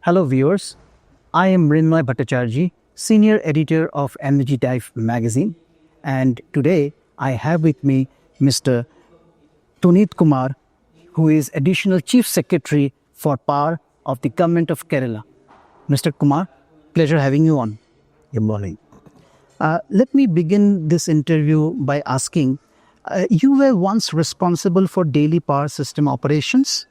Hello, viewers. I am Mrinmoy Bhattacharjee, Senior Editor of Energy Dive magazine, and today I have with me Mr. Tuneet Kumar, who is Additional Chief Secretary for Power of the Government of Kerala. Mr. Kumar, pleasure having you on. Good morning. Let me begin this interview by asking, you were once responsible for daily power system operations.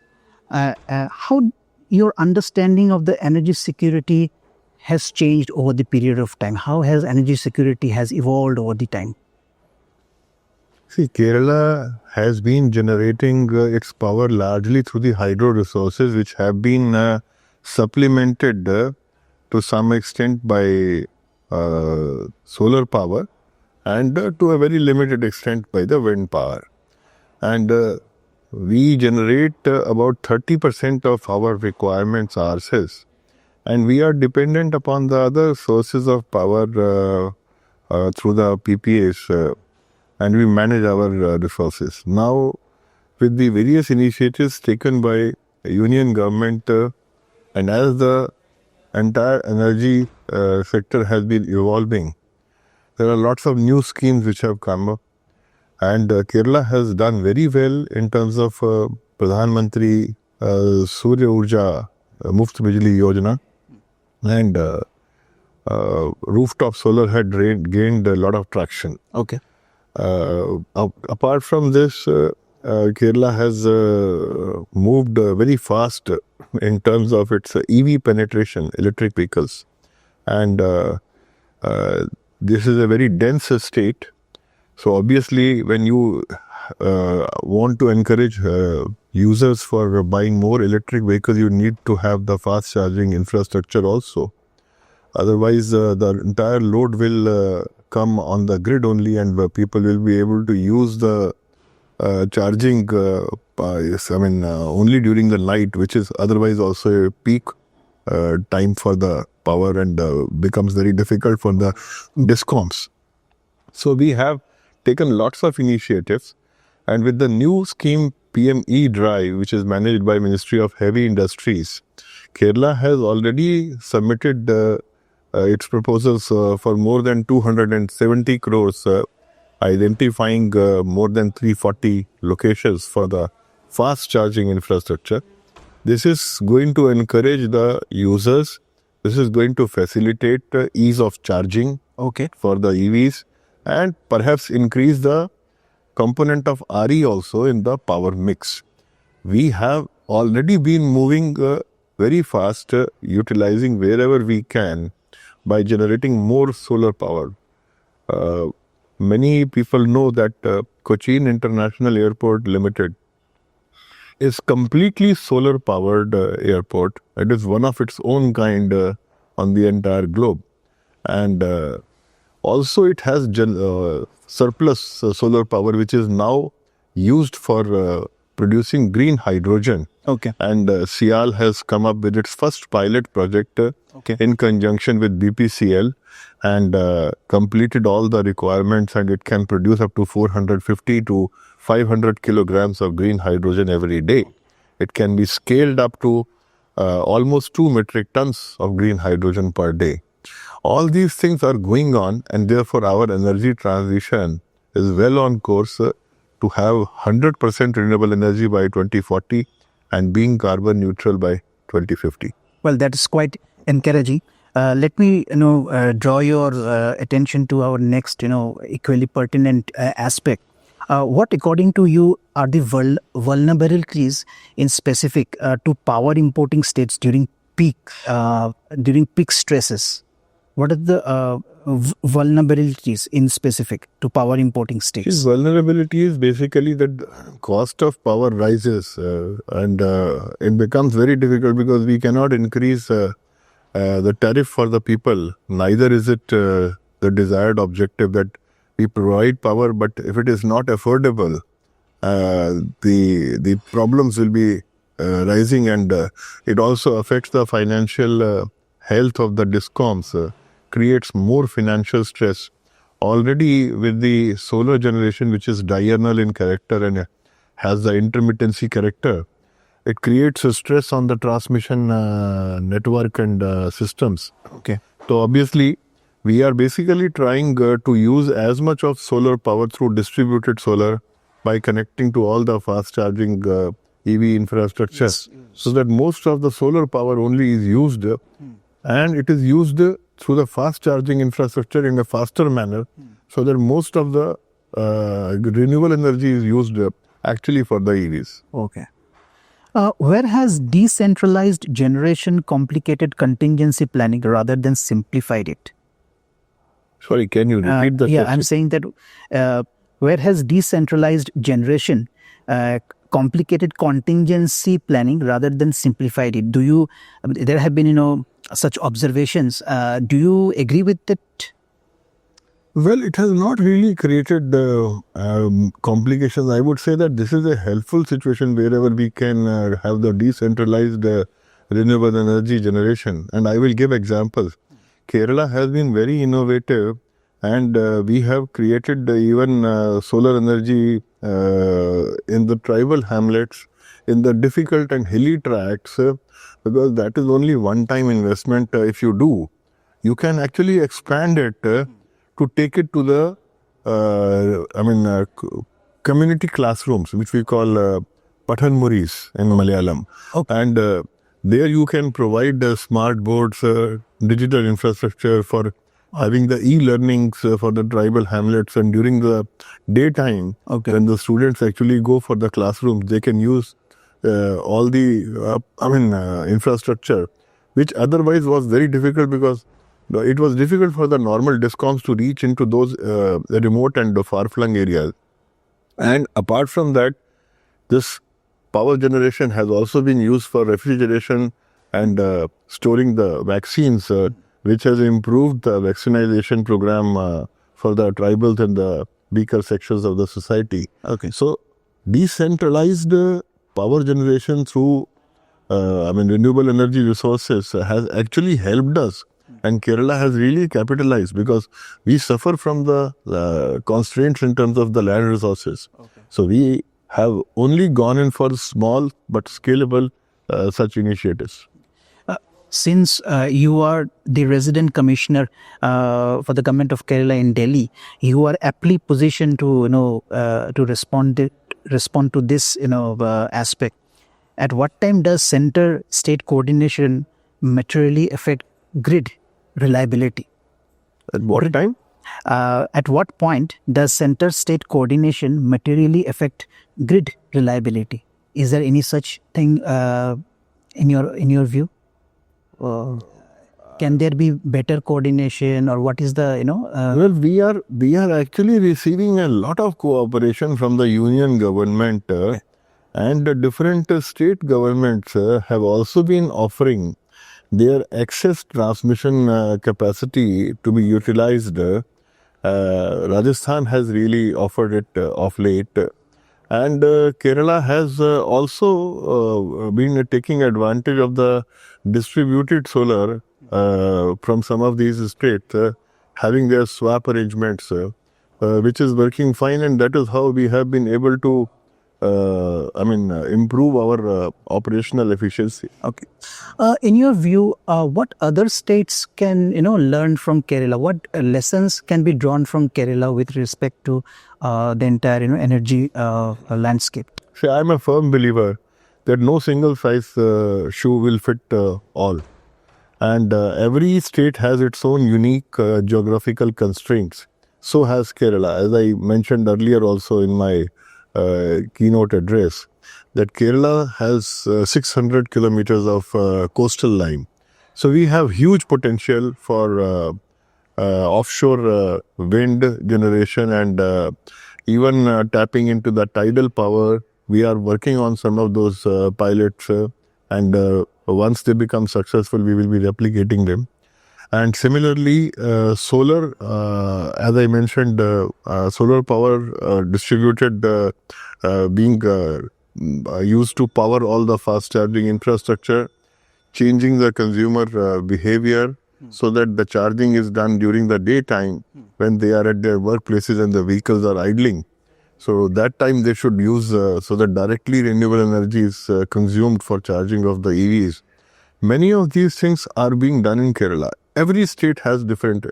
How your understanding of the energy security has changed over the period of time? How has energy security has evolved over the time? See, Kerala has been generating its power largely through the hydro resources, which have been supplemented to some extent by solar power and to a very limited extent by the wind power. And we generate about 30% of our requirements ourselves. And we are dependent upon the other sources of power through the PPAs, and we manage our resources. Now, with the various initiatives taken by union government, and as the entire energy sector has been evolving, there are lots of new schemes which have come up. And Kerala has done very well in terms of Pradhan Mantri Surya Urja Muft Bijli Yojana, and rooftop solar had gained a lot of traction. Okay. Apart from this, Kerala has moved very fast in terms of its EV penetration, electric vehicles. And this is a very dense state. So obviously, when you want to encourage users for buying more electric vehicles, you need to have the fast charging infrastructure also. Otherwise, the entire load will come on the grid only, and people will be able to use the charging only during the night, which is otherwise also a peak time for the power, and becomes very difficult for the discoms. So we have taken lots of initiatives, and with the new scheme PM E-Drive, which is managed by Ministry of Heavy Industries, Kerala has already submitted its proposals for more than 270 crores, identifying more than 340 locations for the fast charging infrastructure. This is going to encourage the users. This is going to facilitate ease of charging for the EVs, and perhaps increase the component of RE also in the power mix. We have already been moving very fast, utilizing wherever we can by generating more solar power. Many people know that Cochin International Airport Limited is completely solar powered airport. It is one of its own kind on the entire globe. And also it has surplus solar power, which is now used for producing green hydrogen. Okay. And SIAL has come up with its first pilot project in conjunction with BPCL, and completed all the requirements, and it can produce up to 450 to 500 kilograms of green hydrogen every day. It can be scaled up to almost 2 metric tons of green hydrogen per day. All these things are going on, and therefore our energy transition is well on course to have 100% renewable energy by 2040 and being carbon neutral by 2050. Well, that is quite encouraging. Let me, draw your attention to our next, equally pertinent aspect. What, according to you, are the vulnerabilities in specific to power importing states during peak stresses? What are the vulnerabilities in specific to power importing states? This vulnerability is basically that cost of power rises, and it becomes very difficult because we cannot increase the tariff for the people. Neither is it the desired objective that we provide power, but if it is not affordable, the problems will be rising, and it also affects the financial health of the discoms, creates more financial stress. Already with the solar generation, which is diurnal in character and has the intermittency character, it creates a stress on the transmission network and systems. Okay. So obviously, we are basically trying to use as much of solar power through distributed solar by connecting to all the fast charging EV infrastructure, so that most of the solar power only is used, and it is used through the fast charging infrastructure in a faster manner, so that most of the renewable energy is used actually for the EVs. Okay. Where has decentralized generation complicated contingency planning rather than simplified it? Sorry, can you repeat the Yeah, question? I'm saying that where has decentralized generation complicated contingency planning rather than simplified it? There have been, such observations. Do you agree with it? Well, it has not really created complications. I would say that this is a helpful situation wherever we can have the decentralized renewable energy generation. And I will give examples. Kerala has been very innovative, and we have created even solar energy in the tribal hamlets, in the difficult and hilly tracts, because that is only one-time investment. If you do, you can actually expand it to take it to the community classrooms, which we call Pathanmuris in Malayalam. Okay. And there you can provide smart boards, digital infrastructure for having the e-learnings for the tribal hamlets, and during the daytime, Okay. when the students actually go for the classrooms, they can use all the infrastructure, which otherwise was very difficult, because it was difficult for the normal discoms to reach into those remote and far-flung areas. And apart from that, this power generation has also been used for refrigeration and storing the vaccines, which has improved the vaccination program for the tribals and the weaker sections of the society. Okay. So, decentralized power generation through renewable energy resources has actually helped us. And Kerala has really capitalized, because we suffer from the constraints in terms of the land resources. Okay. So we have only gone in for small but scalable such initiatives. Since you are the resident commissioner for the government of Kerala in Delhi, you are aptly positioned to respond to this aspect. At what time does center-state coordination materially affect grid reliability? At what time? At what point does center-state coordination materially affect grid reliability? Is there any such thing in your view? Can there be better coordination, or what is the Well, we are actually receiving a lot of cooperation from the union government, and the different state governments have also been offering their excess transmission capacity to be utilized. Rajasthan has really offered it of late, and Kerala has also been taking advantage of the distributed solar from some of these states, having their swap arrangements, which is working fine, and that is how we have been able to improve our operational efficiency. Okay. In your view, what other states can learn from Kerala? What lessons can be drawn from Kerala with respect to the entire energy landscape? See, I'm a firm believer that no single size shoe will fit all, and every state has its own unique geographical constraints. So has Kerala, as I mentioned earlier also in my keynote address, that Kerala has 600 kilometers of coastal line. So we have huge potential for offshore wind generation, and even tapping into the tidal power. We are working on some of those pilots, and once they become successful, we will be replicating them. And similarly, solar, as I mentioned, solar power distributed being used to power all the fast charging infrastructure, changing the consumer behavior so that the charging is done during the daytime when they are at their workplaces and the vehicles are idling. So that time they should use so that directly renewable energy is consumed for charging of the EVs. Many of these things are being done in Kerala. Every state has different,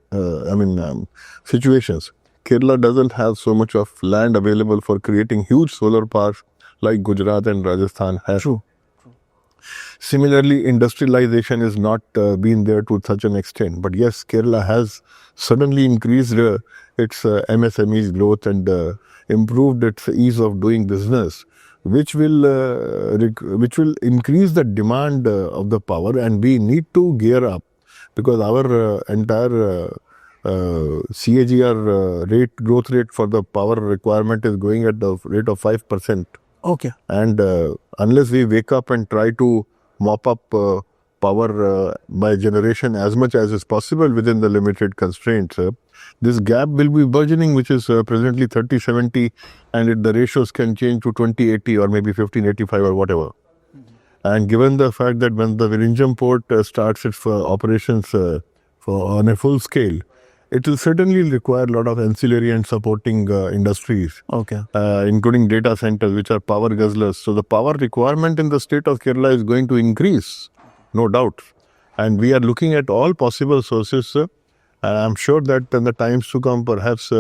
situations. Kerala doesn't have so much of land available for creating huge solar parks like Gujarat and Rajasthan have. True. Similarly, industrialization is not been there to such an extent. But yes, Kerala has suddenly increased its MSME's growth and improved its ease of doing business, which will increase the demand of the power, and we need to gear up because our entire CAGR growth rate for the power requirement is going at the rate of 5%. Okay. And unless we wake up and try to mop up power by generation as much as is possible within the limited constraints, this gap will be burgeoning, which is presently 30-70, and the ratios can change to 20-80 or maybe 15-85 or whatever. And given the fact that when the Virinjam port starts its operations on a full scale, it will certainly require a lot of ancillary and supporting industries, Okay. including data centers, which are power guzzlers. So the power requirement in the state of Kerala is going to increase, no doubt. And we are looking at all possible sources. I'm sure that in the times to come, perhaps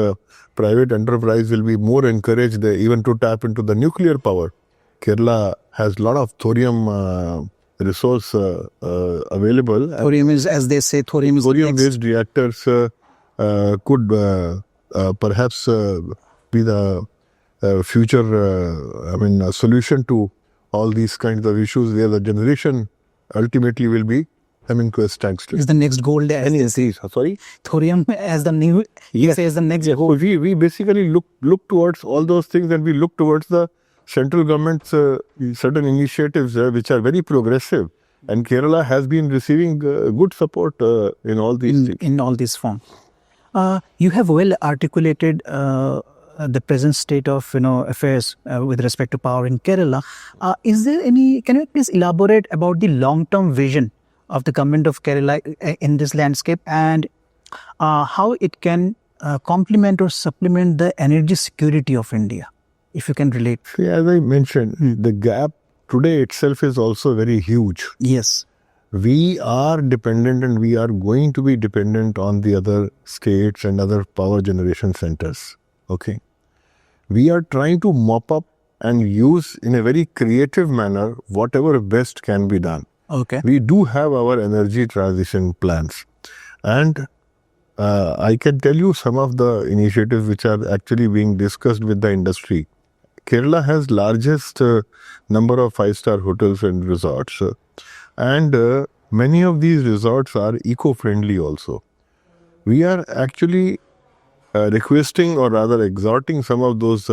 private enterprise will be more encouraged even to tap into the nuclear power. Kerala has a lot of thorium resource available. Thorium is, as they say, thorium is Thorium-based reactors could perhaps be the future, solution to all these kinds of issues where the generation ultimately will be, standstill. is the next gold. Sorry? Thorium as the new, Yes. as the next So we basically look towards all those things, and we look towards the central government's certain initiatives which are very progressive. And Kerala has been receiving good support in all these things. in all these forms. You have well articulated the present state of affairs with respect to power in Kerala. Is there any? Can you please elaborate about the long-term vision of the government of Kerala in this landscape, and how it can complement or supplement the energy security of India, if you can relate? See, as I mentioned, the gap today itself is also very huge. Yes. We are dependent, and we are going to be dependent on the other states and other power generation centers. Okay. We are trying to mop up and use in a very creative manner whatever best can be done. Okay. We do have our energy transition plans. And I can tell you some of the initiatives which are actually being discussed with the industry. Kerala has largest number of 5-star hotels and resorts. And many of these resorts are eco-friendly also. We are actually requesting, or rather exhorting, some of those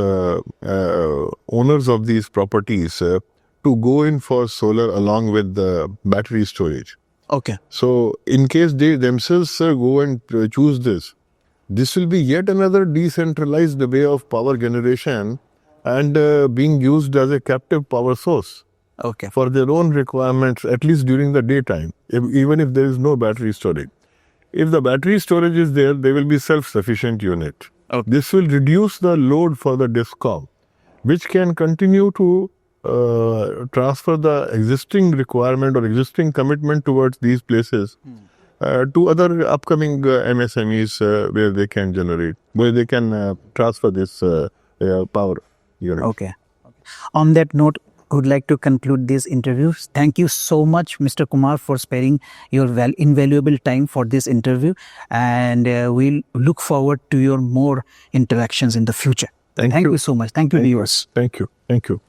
owners of these properties to go in for solar along with the battery storage. Okay. So in case they themselves go and choose this will be yet another decentralized way of power generation and being used as a captive power source. Okay. For their own requirements, at least during the daytime, even if there is no battery storage. If the battery storage is there, they will be self-sufficient unit. Okay. This will reduce the load for the DISCOM, which can continue to transfer the existing requirement or existing commitment towards these places to other upcoming MSMEs where they can generate, where they can transfer this power unit. Okay. On that note, I would like to conclude this interview. Thank you so much, Mr. Kumar, for sparing your invaluable time for this interview. And we'll look forward to your more interactions in the future. Thank you so much. Thank you, viewers. Thank you. Thank you.